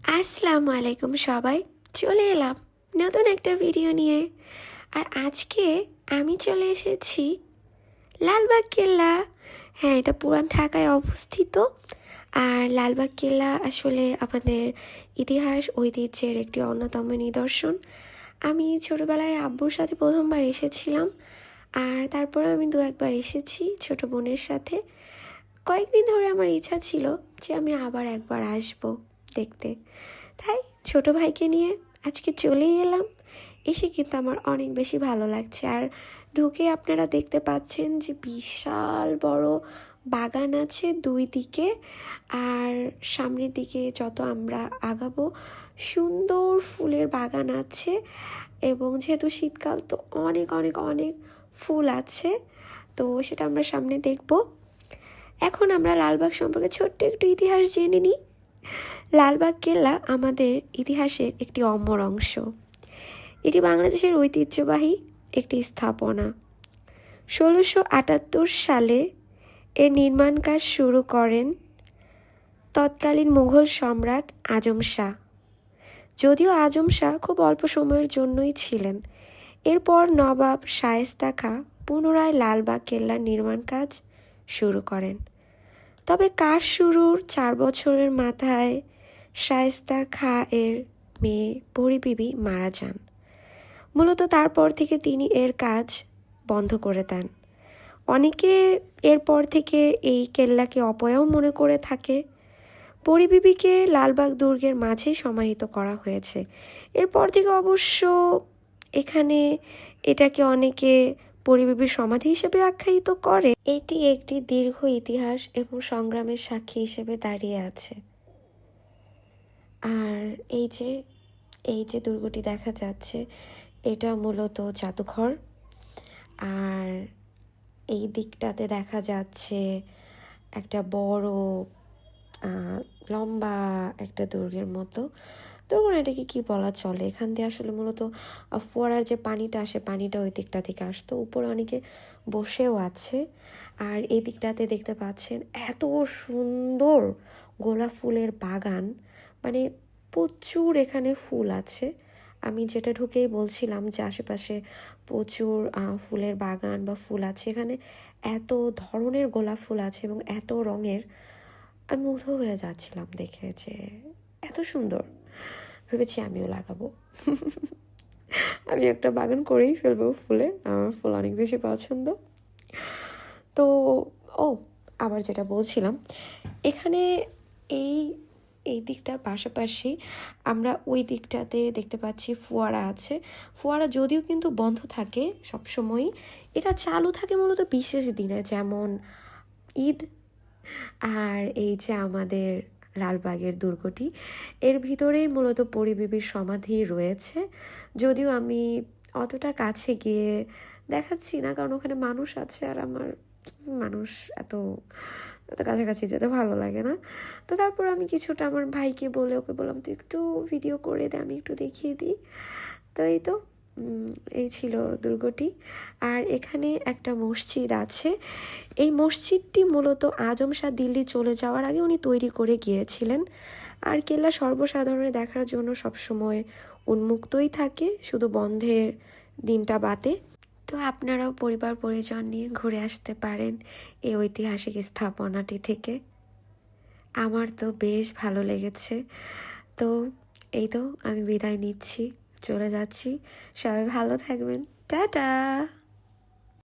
আসসালামু আলাইকুম সবাই, চলে এলাম নতুন একটা ভিডিও নিয়ে। আর আজকে আমি চলে এসেছি লালবাগ কেল্লা। হ্যাঁ, এটা পুরান ঢাকায় অবস্থিত। আর লালবাগ কেল্লা আসলে আমাদের ইতিহাস ঐতিহ্যের একটি অন্যতম নিদর্শন। আমি ছোটোবেলায় আব্বুর সাথে প্রথমবার এসেছিলাম, আর তারপরে আমি দু একবার এসেছি ছোট বোনের সাথে। কয়েকদিন ধরে আমার ইচ্ছা ছিল যে আমি আবার একবার আসবো দেখতে, তাই ছোট ভাইকে নিয়ে আজকে চলেই এলাম। এসে কিন্তু আমার অনেক বেশি ভালো লাগছে। আর ঢুকে আপনারা দেখতে পাচ্ছেন যে বিশাল বড় বাগান আছে দুই দিকে, আর সামনের দিকে যত আমরা আগাবো সুন্দর ফুলের বাগান আছে। এবং যেহেতু শীতকাল, তো অনেক অনেক অনেক ফুল আছে, তো সেটা আমরা সামনে দেখব। এখন আমরা লালবাগ সম্পর্কে ছোট্ট একটু ইতিহাস জেনে নিই। লালবাগ কেল্লা আমাদের ইতিহাসের একটি অমর অংশ। এটি বাংলাদেশের ঐতিহ্যবাহী একটি স্থাপনা। 1678 সালে এর নির্মাণ কাজ শুরু করেন তৎকালীন মুঘল সম্রাট আজম শাহ। যদিও আজম শাহ খুব অল্প সময়ের জন্যই ছিলেন। এরপর নবাব শায়েস্তা খাঁ পুনরায় লালবাগ কেল্লার নির্মাণ কাজ শুরু করেন। তবে কাজ শুরুর 4 বছরের মাথায় শায়েস্তা খাঁ এর মেয়ে পরি বিবি মারা যান। মূলত তারপর থেকে তিনি এর কাজ বন্ধ করে দেন। অনেকে এরপর থেকে এই কেল্লাকে অপয়াও মনে করে থাকে। পরি বিবিকে লালবাগ দুর্গের মাঝেই সমাহিত করা হয়েছে। এরপর থেকে অবশ্য এখানে এটাকে অনেকে পরি বিবির সমাধি হিসেবে আখ্যায়িত করে। এটি একটি দীর্ঘ ইতিহাস এবং সংগ্রামের সাক্ষী হিসেবে দাঁড়িয়ে আছে। আর এই যে দুর্গটি দেখা যাচ্ছে, এটা মূলত জাদুঘর। আর এই দিকটাতে দেখা যাচ্ছে একটা বড় লম্বা একটা দুর্গের মতো। দুর্গ না, এটাকে কি বলা চলে, এখান দিয়ে আসলে মূলত ফোয়ারার যে পানিটা আসে, পানিটা ওই দিকটা থেকে আসতো। উপরে অনেকে বসেও আছে। আর এই দিকটাতে দেখতে পাচ্ছেন এত সুন্দর গোলাপ ফুলের বাগান, মানে প্রচুর এখানে ফুল আছে। আমি যেটা ঢুকেই বলছিলাম যে আশেপাশে প্রচুর ফুলের বাগান বা ফুল আছে। এখানে এত ধরনের গোলাপ ফুল আছে এবং এত রঙের, আমি মুগ্ধ হয়ে যাচ্ছিলাম দেখে যে এত সুন্দর। ভেবেছি আমিও লাগাবো। আমি একটা বাগান করেই ফেলবো ফুলের, আমার ফুল অনেক বেশি পছন্দ। তো আবার যেটা বলছিলাম, এখানে এই এই দিকটার পাশাপাশি আমরা ওই দিকটাতে দেখতে পাচ্ছি ফোয়ারা আছে। ফোয়ারা যদিও কিন্তু বন্ধ থাকে সবসময়ই, এটা চালু থাকে মূলত বিশেষ দিনে, যেমন ঈদ। আর এই যে আমাদের লালবাগের দুর্গটি, এর ভিতরেই মূলত পরি বিবির সমাধি রয়েছে। যদিও আমি অতটা কাছে গিয়ে দেখাচ্ছি না, কারণ ওখানে মানুষ আছে, আর আমার মানুষ এত কাছাকাছি যেতে ভালো লাগে না। তো তারপর আমি কিছুটা আমার ভাইকে বলে ওকে বললাম, তুই একটু ভিডিও করে দে, আমি একটু দেখিয়ে দিই। তো এই ছিল দুর্গটি। আর এখানে একটা মসজিদ আছে। এই মসজিদটি মূলত আজম শাহ দিল্লি চলে যাওয়ার আগে উনি তৈরি করে গিয়েছিলেন। আর কেল্লা সর্বসাধারণের দেখার জন্য সবসময় উন্মুক্তই থাকে, শুধু বন্ধের দিনটা বাদে। তো আপনারাও পরিবার পরিজন নিয়ে ঘুরে আসতে পারেন এই ঐতিহাসিক স্থাপনাটি থেকে। আমার তো বেশ ভালো লেগেছে। তো আমি বিদায় নিচ্ছি, চলে যাচ্ছি। সবাই ভালো থাকবেন, টাটা।